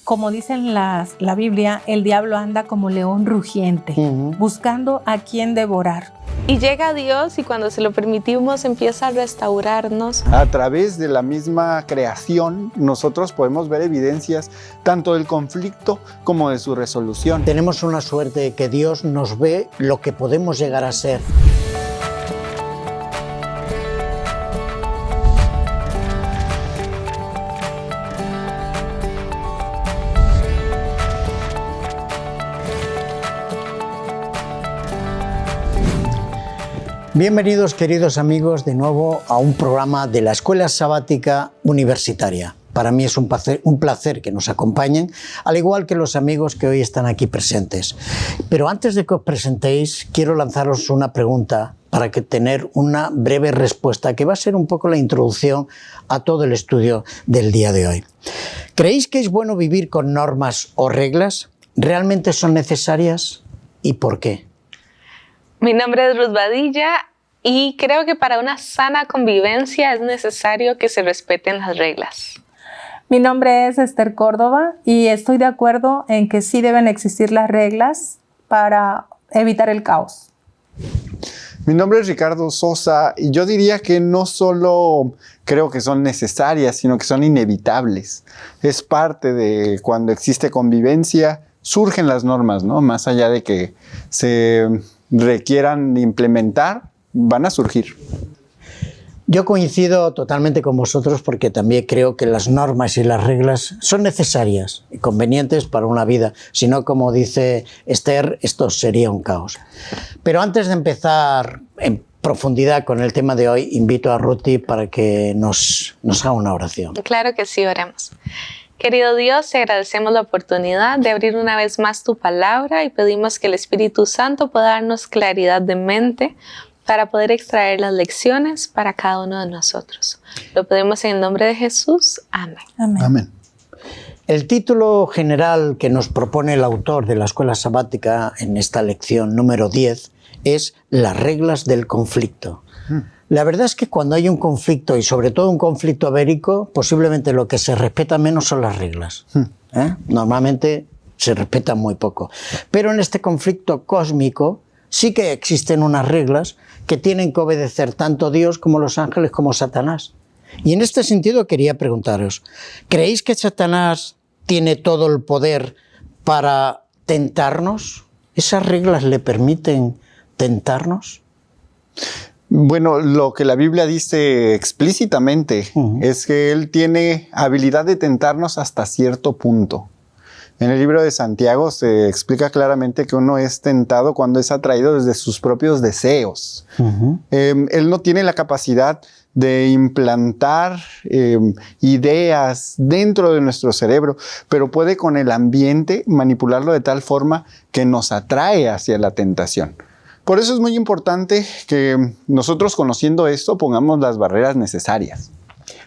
como dicen la Biblia, el diablo anda como león rugiente, buscando a quien devorar. Y llega Dios y cuando se lo permitimos empieza a restaurarnos. A través de la misma creación, nosotros podemos ver evidencias tanto del conflicto como de su resolución. Tenemos una suerte de que Dios nos ve lo que podemos llegar a ser. Bienvenidos, queridos amigos, de nuevo a un programa de la Escuela Sabática Universitaria. Para mí es un placer que nos acompañen, al igual que los amigos que hoy están aquí presentes. Pero antes de que os presentéis, quiero lanzaros una pregunta para que tener una breve respuesta, que va a ser un poco la introducción a todo el estudio del día de hoy. ¿Creéis que es bueno vivir con normas o reglas? ¿Realmente son necesarias? ¿Y por qué? Mi nombre es Ruth Badilla y creo que para una sana convivencia es necesario que se respeten las reglas. Mi nombre es Esther Córdoba y estoy de acuerdo en que sí deben existir las reglas para evitar el caos. Mi nombre es Ricardo Sosa y yo diría que no solo creo que son necesarias, sino que son inevitables. Es parte de cuando existe convivencia, surgen las normas, ¿no? Más allá de que se requieran implementar, van a surgir. Yo coincido totalmente con vosotros porque también creo que las normas y las reglas son necesarias y convenientes para una vida. Si no, como dice Esther, esto sería un caos. Pero antes de empezar en profundidad con el tema de hoy, invito a Ruti para que nos haga una oración. Claro que sí, oremos. Querido Dios, te agradecemos la oportunidad de abrir una vez más tu palabra y pedimos que el Espíritu Santo pueda darnos claridad de mente para poder extraer las lecciones para cada uno de nosotros. Lo pedimos en el nombre de Jesús. Amén. Amén. Amén. El título general que nos propone el autor de la Escuela Sabática en esta lección número 10 es Las reglas del conflicto. La verdad es que cuando hay un conflicto, y sobre todo un conflicto bélico, posiblemente lo que se respeta menos son las reglas. Normalmente se respetan muy poco. Pero en este conflicto cósmico sí que existen unas reglas que tienen que obedecer tanto Dios como los ángeles como Satanás. Y en este sentido quería preguntaros, ¿creéis que Satanás tiene todo el poder para tentarnos? ¿Esas reglas le permiten tentarnos? Bueno, lo que la Biblia dice explícitamente es que Él tiene habilidad de tentarnos hasta cierto punto. En el libro de Santiago se explica claramente que uno es tentado cuando es atraído desde sus propios deseos. Él no tiene la capacidad de implantar ideas dentro de nuestro cerebro, pero puede con el ambiente manipularlo de tal forma que nos atrae hacia la tentación. Por eso es muy importante que nosotros, conociendo esto, pongamos las barreras necesarias.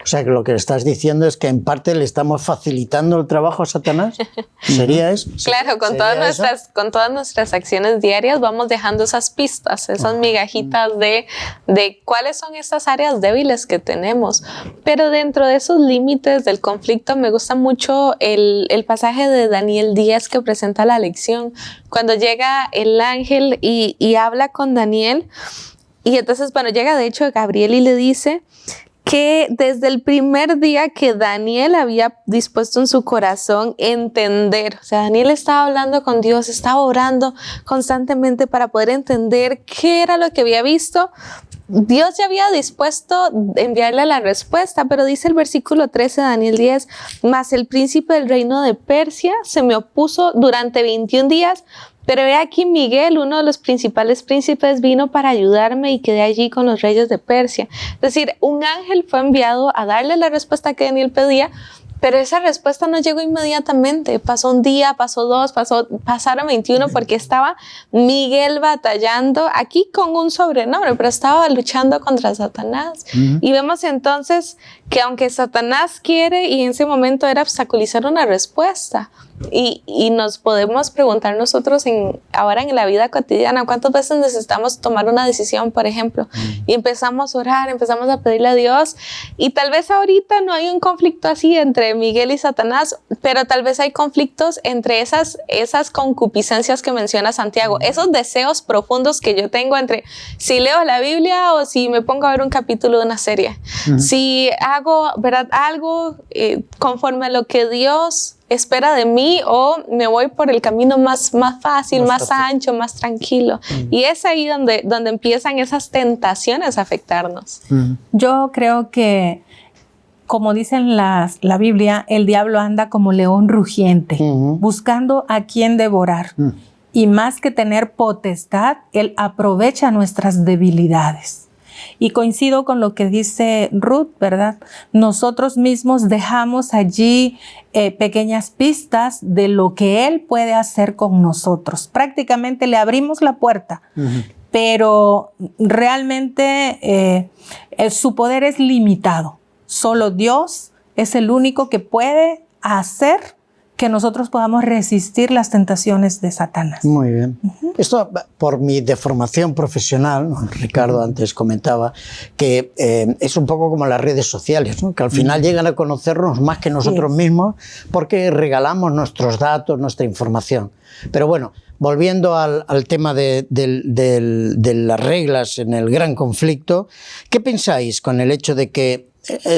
O sea, que lo que estás diciendo es que en parte le estamos facilitando el trabajo a Satanás. ¿Sería eso? Claro, con todas nuestras acciones diarias vamos dejando esas pistas, esas migajitas de cuáles son estas áreas débiles que tenemos. Pero dentro de esos límites del conflicto me gusta mucho el pasaje de Daniel 10 que presenta la lección. Cuando llega el ángel y habla con Daniel, y entonces, bueno, llega de hecho Gabriel y le dice que desde el primer día que Daniel había dispuesto en su corazón entender, o sea, Daniel estaba hablando con Dios, estaba orando constantemente para poder entender qué era lo que había visto. Dios ya había dispuesto enviarle la respuesta, pero dice el versículo 13 de Daniel 10, mas el príncipe del reino de Persia se me opuso durante 21 días, pero he aquí Miguel, uno de los principales príncipes, vino para ayudarme y quedé allí con los reyes de Persia. Es decir, un ángel fue enviado a darle la respuesta que Daniel pedía, pero esa respuesta no llegó inmediatamente. Pasó un día, pasó dos, pasaron 21 porque estaba Miguel batallando aquí con un sobrenombre, pero estaba luchando contra Satanás. Y vemos entonces que aunque Satanás quiere y en ese momento era obstaculizar una respuesta, Y nos podemos preguntar nosotros ahora en la vida cotidiana, ¿cuántas veces necesitamos tomar una decisión, por ejemplo? Y empezamos a orar, empezamos a pedirle a Dios, y tal vez ahorita no hay un conflicto así entre Miguel y Satanás, pero tal vez hay conflictos entre esas concupiscencias que menciona Santiago, esos deseos profundos que yo tengo entre si leo la Biblia o si me pongo a ver un capítulo de una serie. Si hago, ¿verdad?, algo conforme a lo que Dios espera de mí, o me voy por el camino más fácil, más ancho, más tranquilo. Y es ahí donde empiezan esas tentaciones a afectarnos. Yo creo que, como dicen la Biblia, el diablo anda como león rugiente, buscando a quien devorar. Y más que tener potestad, él aprovecha nuestras debilidades. Y coincido con lo que dice Ruth, ¿verdad? Nosotros mismos dejamos allí pequeñas pistas de lo que Él puede hacer con nosotros. Prácticamente le abrimos la puerta, pero realmente su poder es limitado. Solo Dios es el único que puede hacer que nosotros podamos resistir las tentaciones de Satanás. Muy bien. Esto, por mi deformación profesional, Ricardo antes comentaba, que es un poco como las redes sociales, ¿no? Que al final llegan a conocernos más que nosotros mismos porque regalamos nuestros datos, nuestra información. Pero bueno, volviendo al tema de las reglas en el gran conflicto, ¿qué pensáis con el hecho de que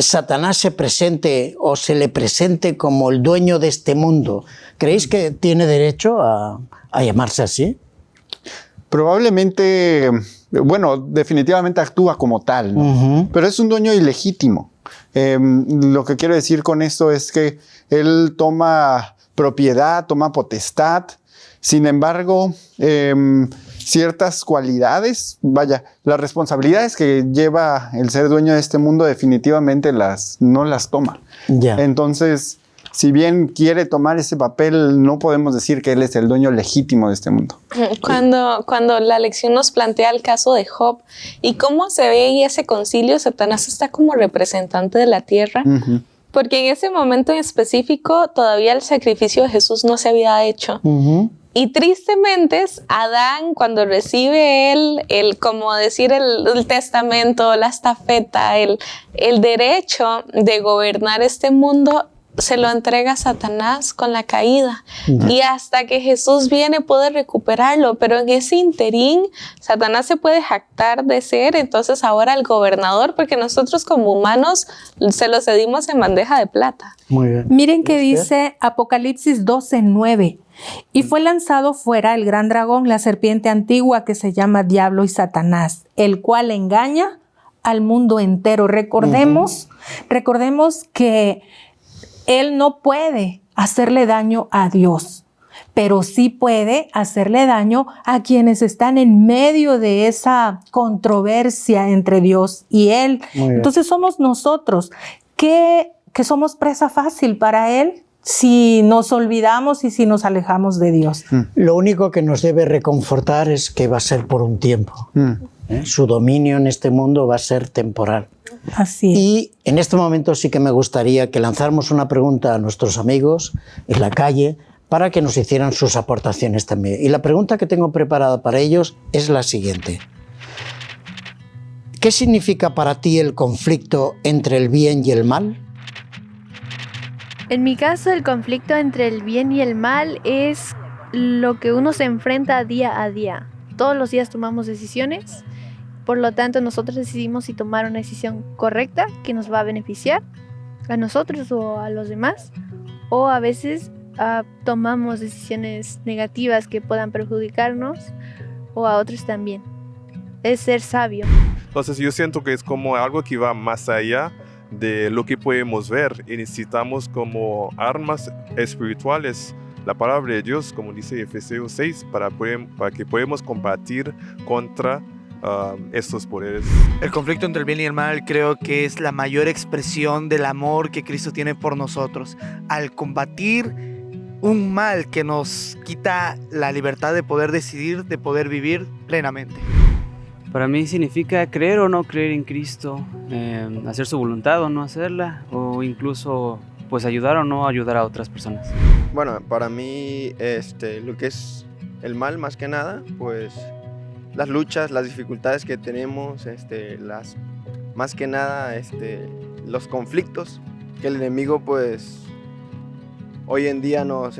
Satanás se presente o se le presente como el dueño de este mundo? ¿Creéis que tiene derecho a llamarse así? Probablemente, bueno, definitivamente actúa como tal, ¿no? Pero es un dueño ilegítimo. Lo que quiero decir con esto es que él toma propiedad, toma potestad. Sin embargo, ciertas cualidades, vaya, las responsabilidades que lleva el ser dueño de este mundo definitivamente no las toma. Entonces, si bien quiere tomar ese papel, no podemos decir que él es el dueño legítimo de este mundo. Cuando la lección nos plantea el caso de Job y cómo se ve ahí ese concilio, Satanás está como representante de la tierra. Porque en ese momento en específico todavía el sacrificio de Jesús no se había hecho. Y tristemente, Adán, cuando recibe el como decir, el testamento, la estafeta, el derecho de gobernar este mundo, se lo entrega a Satanás con la caída. Y hasta que Jesús viene puede recuperarlo, pero en ese interín Satanás se puede jactar de ser entonces ahora el gobernador, porque nosotros como humanos se lo cedimos en bandeja de plata. Muy bien. Miren que dice Apocalipsis 12:9. Y fue lanzado fuera el gran dragón, la serpiente antigua que se llama Diablo y Satanás, el cual engaña al mundo entero. Recordemos que él no puede hacerle daño a Dios, pero sí puede hacerle daño a quienes están en medio de esa controversia entre Dios y él. Entonces somos nosotros que somos presa fácil para él si nos olvidamos y si nos alejamos de Dios. Lo único que nos debe reconfortar es que va a ser por un tiempo. Su dominio en este mundo va a ser temporal. Así es. Y en este momento sí que me gustaría que lanzáramos una pregunta a nuestros amigos en la calle para que nos hicieran sus aportaciones también. Y la pregunta que tengo preparada para ellos es la siguiente. ¿Qué significa para ti el conflicto entre el bien y el mal? En mi caso, el conflicto entre el bien y el mal es lo que uno se enfrenta día a día. Todos los días tomamos decisiones, por lo tanto nosotros decidimos si tomar una decisión correcta que nos va a beneficiar a nosotros o a los demás, o a veces tomamos decisiones negativas que puedan perjudicarnos o a otros también. Es ser sabio. Entonces yo siento que es como algo que va más allá de lo que podemos ver y necesitamos como armas espirituales la palabra de Dios, como dice Efesios 6, para que podamos combatir contra estos poderes. El conflicto entre el bien y el mal creo que es la mayor expresión del amor que Cristo tiene por nosotros. Al combatir un mal que nos quita la libertad de poder decidir, de poder vivir plenamente. Para mí significa creer o no creer en Cristo, hacer su voluntad o no hacerla, o incluso pues ayudar o no ayudar a otras personas. Bueno, para mí lo que es el mal más que nada, pues las luchas, las dificultades que tenemos, más que nada los conflictos que el enemigo pues hoy en día nos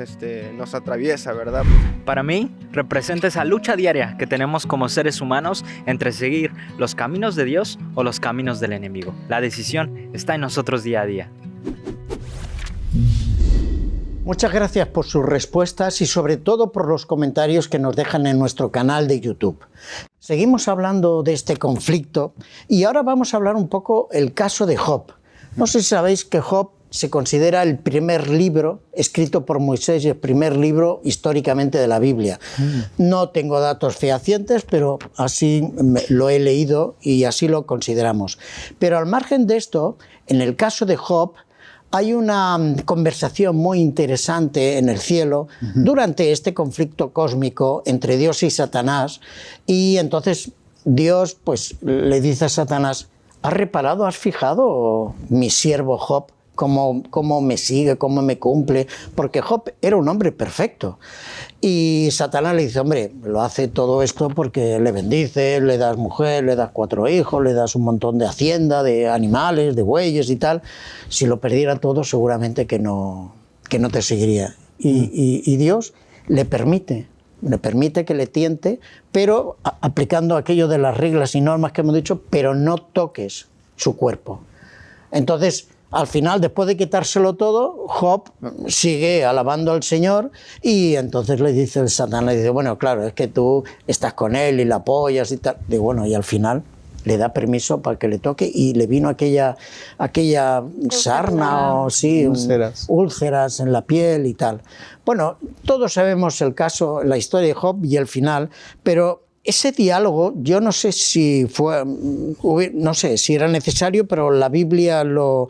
atraviesa, ¿verdad? Para mí representa esa lucha diaria que tenemos como seres humanos entre seguir los caminos de Dios o los caminos del enemigo. La decisión está en nosotros día a día. Muchas gracias por sus respuestas y sobre todo por los comentarios que nos dejan en nuestro canal de YouTube. Seguimos hablando de este conflicto y ahora vamos a hablar un poco el caso de Job. No sé si sabéis que Job se considera el primer libro escrito por Moisés y el primer libro históricamente de la Biblia. No tengo datos fehacientes, pero así lo he leído y así lo consideramos. Pero al margen de esto, en el caso de Job, hay una conversación muy interesante en el cielo durante este conflicto cósmico entre Dios y Satanás, y entonces Dios pues le dice a Satanás: ¿has reparado, has fijado mi siervo Job? Cómo me sigue, cómo me cumple, porque Job era un hombre perfecto. Y Satanás le dice: hombre, lo hace todo esto porque le bendice, le das mujer, le das 4 hijos, le das un montón de hacienda, de animales, de bueyes y tal. Si lo perdiera todo, seguramente que no te seguiría. Y Dios le permite que le tiente, pero aplicando aquello de las reglas y normas que hemos dicho, pero no toques su cuerpo. Entonces, al final, después de quitárselo todo, Job sigue alabando al Señor y entonces le dice el Satanás, le dice: bueno, claro, es que tú estás con él y la apoyas y tal. Y bueno, y al final le da permiso para que le toque y le vino aquella sarna o sí, úlceras en la piel y tal. Bueno, todos sabemos el caso, la historia de Job y el final, pero ese diálogo, yo no sé si si era necesario, pero la Biblia lo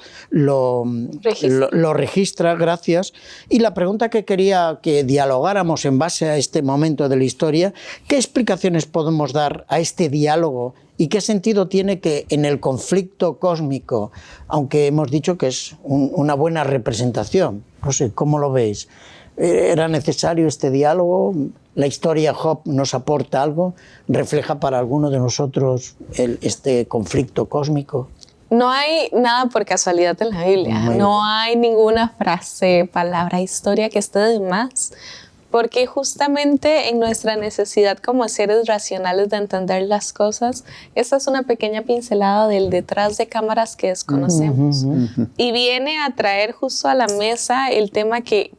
registra, gracias. Y la pregunta que quería que dialogáramos en base a este momento de la historia: ¿qué explicaciones podemos dar a este diálogo y qué sentido tiene que en el conflicto cósmico, aunque hemos dicho que es una buena representación? No sé, ¿cómo lo veis? ¿Era necesario este diálogo? ¿La historia Job nos aporta algo? ¿Refleja para alguno de nosotros este conflicto cósmico? No hay nada por casualidad en la Biblia. No hay ninguna frase, palabra, historia que esté de más. Porque justamente en nuestra necesidad como seres racionales de entender las cosas, esta es una pequeña pincelada del detrás de cámaras que desconocemos. Y viene a traer justo a la mesa el tema que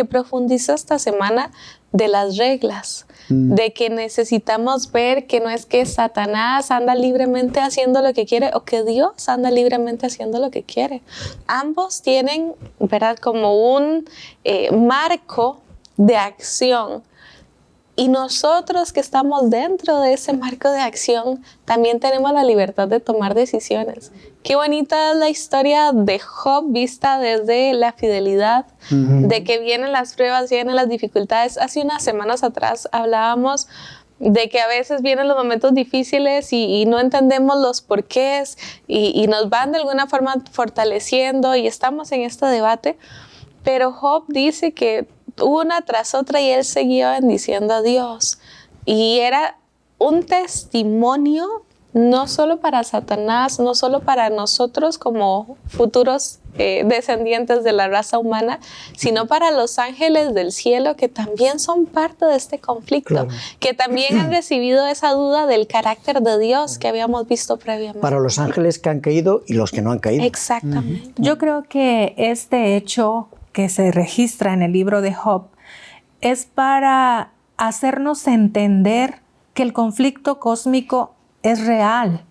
profundiza esta semana de las reglas, de que necesitamos ver que no es que Satanás anda libremente haciendo lo que quiere o que Dios anda libremente haciendo lo que quiere. Ambos tienen, ¿verdad?, como un marco de acción, y nosotros que estamos dentro de ese marco de acción también tenemos la libertad de tomar decisiones. Qué bonita es la historia de Job vista desde la fidelidad, de que vienen las pruebas, vienen las dificultades. Hace unas semanas atrás hablábamos de que a veces vienen los momentos difíciles y no entendemos los porqués y nos van de alguna forma fortaleciendo, y estamos en este debate. Pero Job dice que una tras otra y él seguía bendiciendo a Dios, y era un testimonio no solo para Satanás, no solo para nosotros como futuros descendientes de la raza humana, sino para los ángeles del cielo, que también son parte de este conflicto, que también han recibido esa duda del carácter de Dios que habíamos visto previamente. Para los ángeles que han caído y los que no han caído. Exactamente. Yo creo que este hecho que se registra en el libro de Job es para hacernos entender que el conflicto cósmico es real.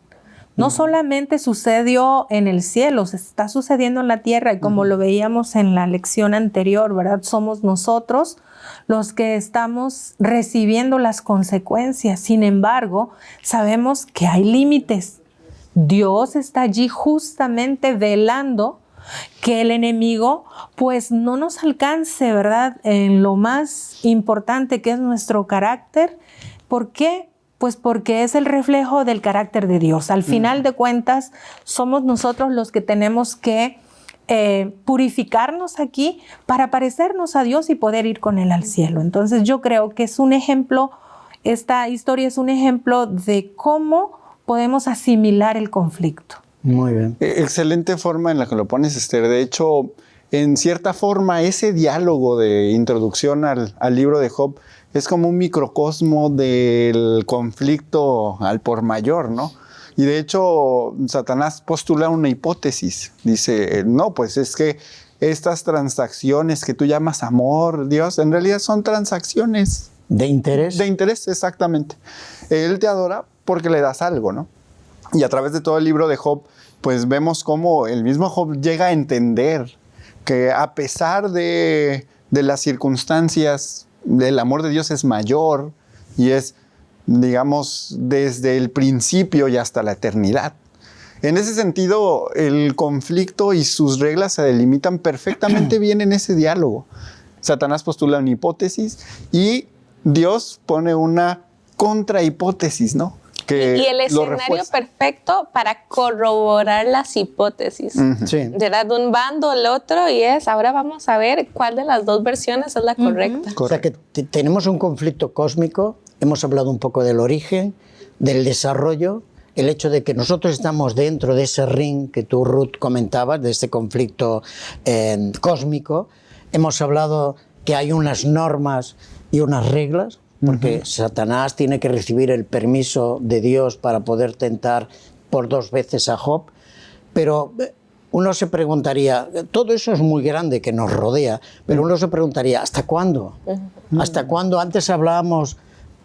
No solamente sucedió en el cielo, se está sucediendo en la tierra, y como lo veíamos en la lección anterior, ¿verdad? Somos nosotros los que estamos recibiendo las consecuencias. Sin embargo, sabemos que hay límites. Dios está allí justamente velando que el enemigo pues no nos alcance, ¿verdad?, en lo más importante, que es nuestro carácter. ¿Por qué? Pues porque es el reflejo del carácter de Dios. Al final de cuentas, somos nosotros los que tenemos que purificarnos aquí para parecernos a Dios y poder ir con Él al cielo. Entonces yo creo que es un ejemplo, esta historia es un ejemplo de cómo podemos asimilar el conflicto. Muy bien. Excelente forma en la que lo pones, Esther. De hecho, en cierta forma, ese diálogo de introducción al libro de Job es como un microcosmo del conflicto al por mayor, ¿no? Y de hecho, Satanás postula una hipótesis. Dice, no, pues es que estas transacciones que tú llamas amor, Dios, en realidad son transacciones. ¿De interés? De interés, exactamente. Él te adora porque le das algo, ¿no? Y a través de todo el libro de Job, pues vemos cómo el mismo Job llega a entender que a pesar de las circunstancias, el amor de Dios es mayor y es, digamos, desde el principio y hasta la eternidad. En ese sentido, el conflicto y sus reglas se delimitan perfectamente bien en ese diálogo. Satanás postula una hipótesis y Dios pone una contrahipótesis, ¿no? Que y el escenario perfecto para corroborar las hipótesis. Sí. ¿Verdad? De un bando al otro y ahora vamos a ver cuál de las dos versiones es la correcta. O sea que tenemos un conflicto cósmico, hemos hablado un poco del origen, del desarrollo, el hecho de que nosotros estamos dentro de ese ring que tú, Ruth, comentabas, de ese conflicto cósmico. Hemos hablado que hay unas normas y unas reglas, porque Satanás tiene que recibir el permiso de Dios para poder tentar por 2 veces a Job. Pero uno se preguntaría, todo eso es muy grande que nos rodea, pero uno se preguntaría, ¿hasta cuándo? ¿Hasta cuándo? Antes hablábamos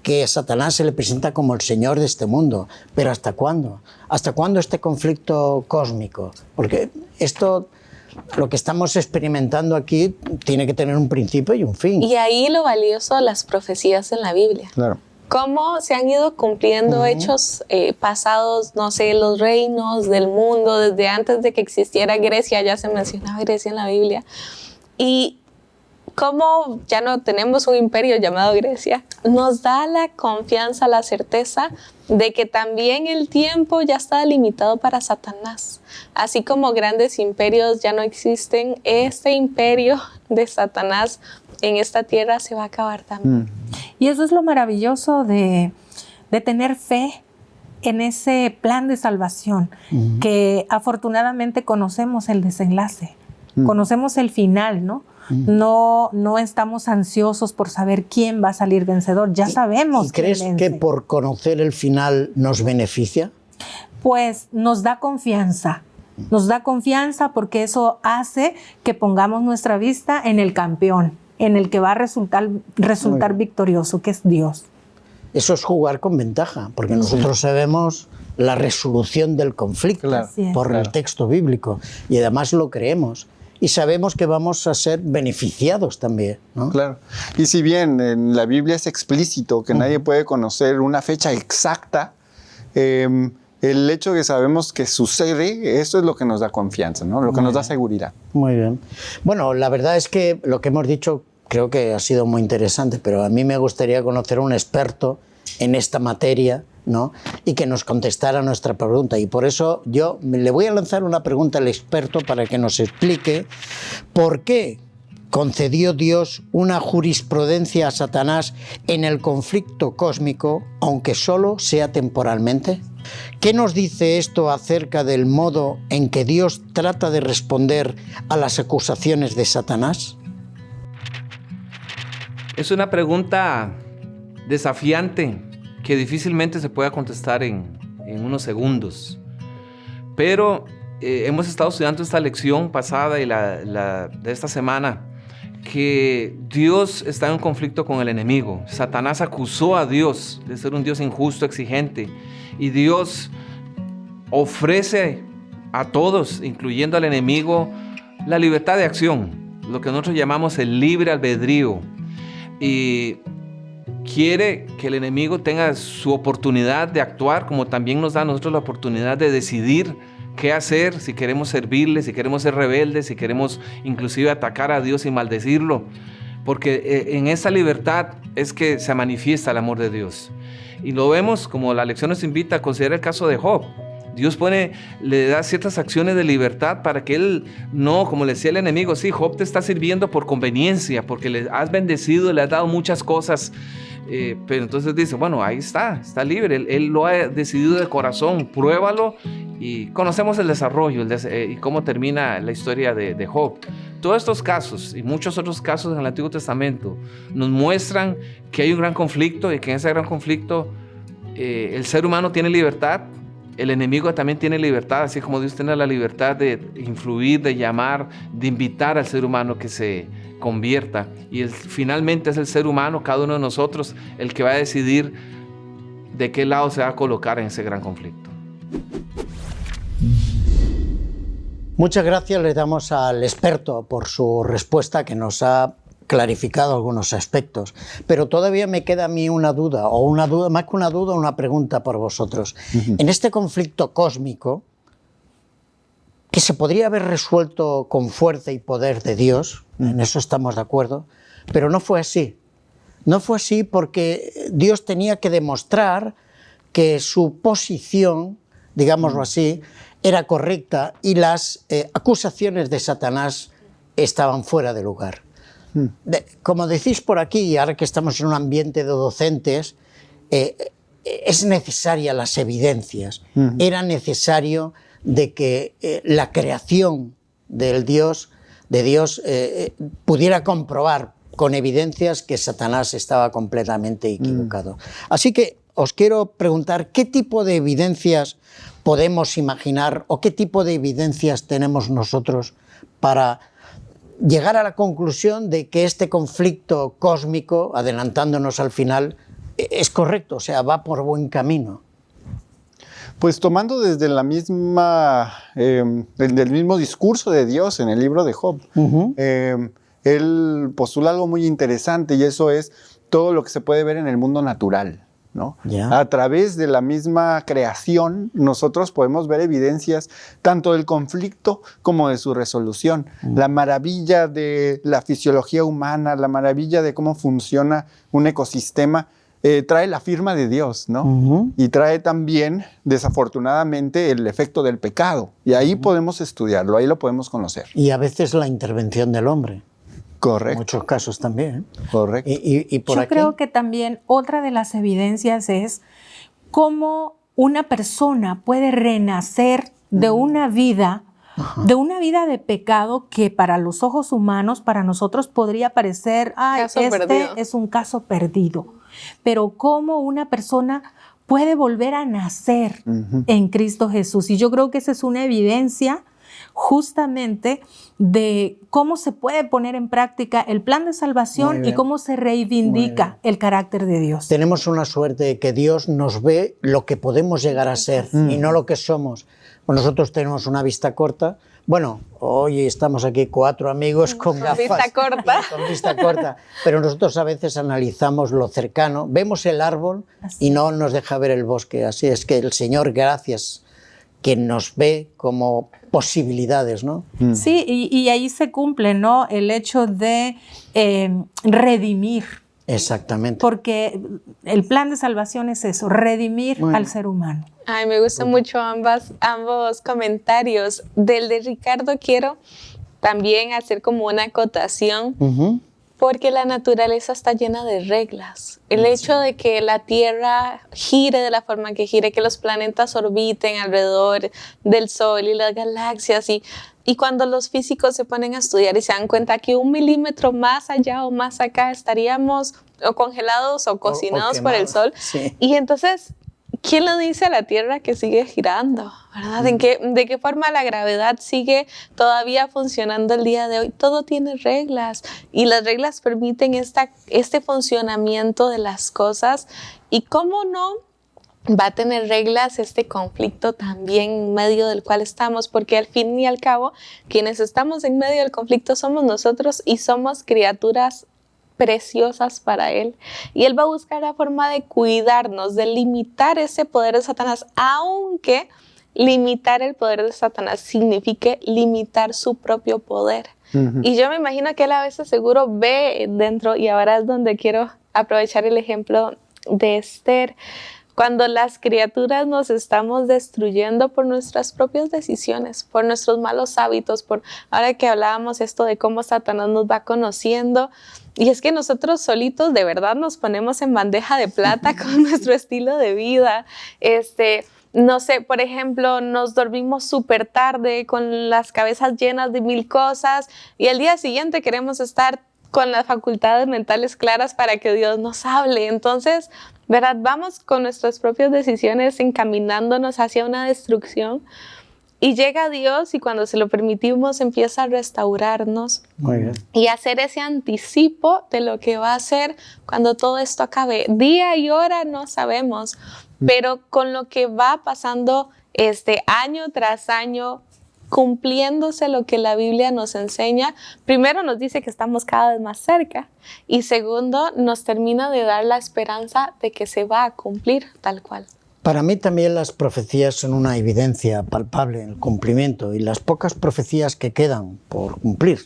que a Satanás se le presenta como el señor de este mundo, pero ¿hasta cuándo? ¿Hasta cuándo este conflicto cósmico? Porque esto, lo que estamos experimentando aquí, tiene que tener un principio y un fin. Y ahí lo valioso de las profecías en la Biblia. Claro. Cómo se han ido cumpliendo hechos pasados, no sé, los reinos del mundo, desde antes de que existiera Grecia, ya se mencionaba Grecia en la Biblia. Y cómo ya no tenemos un imperio llamado Grecia, nos da la confianza, la certeza de que también el tiempo ya está limitado para Satanás. Así como grandes imperios ya no existen, este imperio de Satanás en esta tierra se va a acabar también. Y eso es lo maravilloso de tener fe en ese plan de salvación, que afortunadamente conocemos el desenlace, conocemos el final, ¿no? No estamos ansiosos por saber quién va a salir vencedor, ya sabemos. ¿Y crees que por conocer el final nos beneficia? Pues nos da confianza porque eso hace que pongamos nuestra vista en el campeón, en el que va a resultar victorioso, que es Dios. Eso es jugar con ventaja, porque nosotros sabemos la resolución del conflicto por el texto bíblico y además lo creemos. Y sabemos que vamos a ser beneficiados también, ¿no? Claro. Y si bien en la Biblia es explícito que nadie puede conocer una fecha exacta, el hecho de que sabemos que sucede, eso es lo que nos da confianza, ¿no? Lo que nos da seguridad. Muy bien. Bueno, la verdad es que lo que hemos dicho creo que ha sido muy interesante, pero a mí me gustaría conocer a un experto en esta materia, ¿no? Y que nos contestara nuestra pregunta. Y por eso yo le voy a lanzar una pregunta al experto para que nos explique por qué concedió Dios una jurisprudencia a Satanás en el conflicto cósmico, aunque solo sea temporalmente. ¿Qué nos dice esto acerca del modo en que Dios trata de responder a las acusaciones de Satanás? Es una pregunta desafiante que difícilmente se pueda contestar en unos segundos. Pero hemos estado estudiando esta lección pasada y la de esta semana, que Dios está en un conflicto con el enemigo. Satanás acusó a Dios de ser un Dios injusto, exigente, y Dios ofrece a todos, incluyendo al enemigo, la libertad de acción, lo que nosotros llamamos el libre albedrío, y quiere que el enemigo tenga su oportunidad de actuar, como también nos da a nosotros la oportunidad de decidir qué hacer, si queremos servirle, si queremos ser rebeldes, si queremos inclusive atacar a Dios y maldecirlo, porque en esa libertad es que se manifiesta el amor de Dios. Y lo vemos como la lección nos invita a considerar el caso de Job. Dios le da ciertas acciones de libertad para que él no, como le decía el enemigo, sí, Job te está sirviendo por conveniencia, porque le has bendecido, le has dado muchas cosas, pero entonces dice, bueno, ahí está libre, él lo ha decidido de corazón, pruébalo, y conocemos el desarrollo y cómo termina la historia de Job. Todos estos casos y muchos otros casos en el Antiguo Testamento nos muestran que hay un gran conflicto y que en ese gran conflicto el ser humano tiene libertad, el enemigo también tiene libertad, así como Dios tiene la libertad de influir, de llamar, de invitar al ser humano que se convierta. Y finalmente es el ser humano, cada uno de nosotros, el que va a decidir de qué lado se va a colocar en ese gran conflicto. Muchas gracias le damos al experto por su respuesta, que nos ha clarificado algunos aspectos, pero todavía me queda a mí una duda, más que una duda, una pregunta por vosotros. En este conflicto cósmico, que se podría haber resuelto con fuerza y poder de Dios, en eso estamos de acuerdo, pero no fue así. No fue así porque Dios tenía que demostrar que su posición, digámoslo así, era correcta y las acusaciones de Satanás estaban fuera de lugar. Como decís por aquí, y ahora que estamos en un ambiente de docentes, es necesaria las evidencias. Era necesario de que la creación de Dios pudiera comprobar con evidencias que Satanás estaba completamente equivocado. Así que os quiero preguntar, ¿qué tipo de evidencias podemos imaginar o qué tipo de evidencias tenemos nosotros para llegar a la conclusión de que este conflicto cósmico, adelantándonos al final, es correcto, o sea, va por buen camino? Pues tomando desde la misma, del mismo discurso de Dios en el libro de Job, él postula algo muy interesante, y eso es todo lo que se puede ver en el mundo natural, ¿no? A través de la misma creación, nosotros podemos ver evidencias tanto del conflicto como de su resolución. La maravilla de la fisiología humana, la maravilla de cómo funciona un ecosistema, trae la firma de Dios, ¿no? Y trae también, desafortunadamente, el efecto del pecado. Y ahí podemos estudiarlo, ahí lo podemos conocer. Y a veces la intervención del hombre. Correcto. En muchos casos también. Correcto. Y por Yo aquí, creo que también otra de las evidencias es cómo una persona puede renacer de una vida, de pecado que para los ojos humanos, para nosotros podría parecer, es un caso perdido. Pero cómo una persona puede volver a nacer en Cristo Jesús. Y yo creo que esa es una evidencia justamente de cómo se puede poner en práctica el plan de salvación y cómo se reivindica el carácter de Dios. Tenemos una suerte de que Dios nos ve lo que podemos llegar a ser y no lo que somos. Pues nosotros tenemos una vista corta. Bueno, hoy estamos aquí 4 amigos con gafas. Vista corta. Con vista corta. Pero nosotros a veces analizamos lo cercano, vemos el árbol y no nos deja ver el bosque. Así es que el Señor, gracias, que nos ve como posibilidades, ¿no? Sí, y ahí se cumple, ¿no? El hecho de redimir. Exactamente. Porque el plan de salvación es eso, redimir al ser humano. Ay, me gustan mucho ambos comentarios. Del de Ricardo quiero también hacer como una acotación, porque la naturaleza está llena de reglas. El hecho de que la Tierra gire de la forma que gire, que los planetas orbiten alrededor del Sol y las galaxias, y cuando los físicos se ponen a estudiar y se dan cuenta que 1 milímetro más allá o más acá estaríamos o congelados o cocinados por el Sol. Sí. Y entonces, ¿quién le dice a la Tierra que sigue girando? ¿Verdad? ¿De qué forma la gravedad sigue todavía funcionando el día de hoy? Todo tiene reglas y las reglas permiten este funcionamiento de las cosas. ¿Y cómo no va a tener reglas este conflicto también en medio del cual estamos? Porque al fin y al cabo, quienes estamos en medio del conflicto somos nosotros y somos criaturas preciosas para Él. Y Él va a buscar la forma de cuidarnos, de limitar ese poder de Satanás, aunque limitar el poder de Satanás signifique limitar su propio poder. Y yo me imagino que Él a veces seguro ve dentro, y ahora es donde quiero aprovechar el ejemplo de Esther, cuando las criaturas nos estamos destruyendo por nuestras propias decisiones, por nuestros malos hábitos, por ahora que hablábamos esto de cómo Satanás nos va conociendo. Y es que nosotros solitos de verdad nos ponemos en bandeja de plata con nuestro estilo de vida. No sé, por ejemplo, nos dormimos súper tarde con las cabezas llenas de 1000 cosas y al día siguiente queremos estar con las facultades mentales claras para que Dios nos hable. Entonces, ¿verdad? Vamos con nuestras propias decisiones encaminándonos hacia una destrucción. Y llega Dios y cuando se lo permitimos empieza a restaurarnos. Muy bien. Y hacer ese anticipo de lo que va a hacer cuando todo esto acabe. Día y hora no sabemos, pero con lo que va pasando año tras año, cumpliéndose lo que la Biblia nos enseña, primero nos dice que estamos cada vez más cerca y segundo nos termina de dar la esperanza de que se va a cumplir tal cual. Para mí también las profecías son una evidencia palpable en el cumplimiento y las pocas profecías que quedan por cumplir.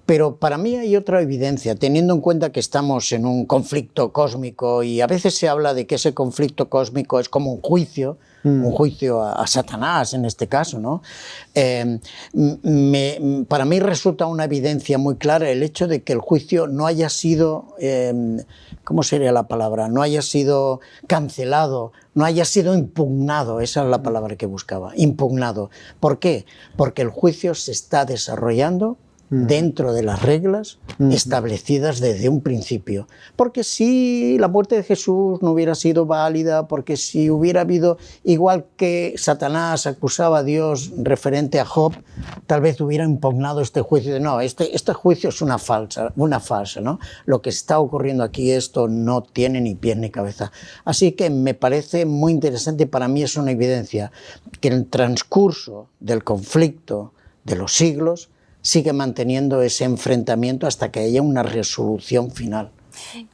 Pero para mí hay otra evidencia, teniendo en cuenta que estamos en un conflicto cósmico y a veces se habla de que ese conflicto cósmico es como un juicio a Satanás en este caso, ¿no? Para mí resulta una evidencia muy clara el hecho de que el juicio no haya sido, ¿cómo sería la palabra? No haya sido cancelado, no haya sido impugnado, esa es la palabra que buscaba, impugnado. ¿Por qué? Porque el juicio se está desarrollando dentro de las reglas establecidas desde un principio. Porque si la muerte de Jesús no hubiera sido válida, porque si hubiera habido, igual que Satanás acusaba a Dios referente a Job, tal vez hubiera impugnado este juicio de no, este juicio es una farsa, ¿no? Lo que está ocurriendo aquí, esto no tiene ni pie ni cabeza. Así que me parece muy interesante y para mí es una evidencia que en el transcurso del conflicto de los siglos sigue manteniendo ese enfrentamiento hasta que haya una resolución final.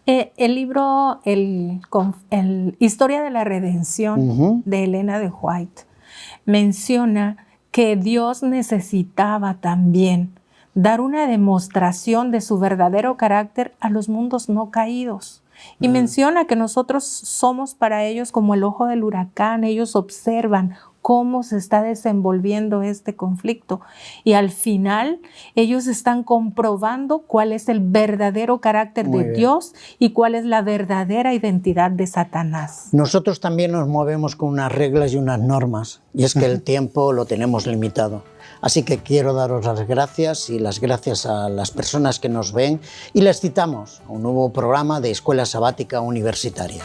El libro Historia de la Redención de Elena de White menciona que Dios necesitaba también dar una demostración de su verdadero carácter a los mundos no caídos. Y menciona que nosotros somos para ellos como el ojo del huracán, ellos observan cómo se está desenvolviendo este conflicto y al final ellos están comprobando cuál es el verdadero carácter de Dios y cuál es la verdadera identidad de Satanás. Nosotros también nos movemos con unas reglas y unas normas y es que el tiempo lo tenemos limitado. Así que quiero daros las gracias y las gracias a las personas que nos ven y les citamos a un nuevo programa de Escuela Sabática Universitaria.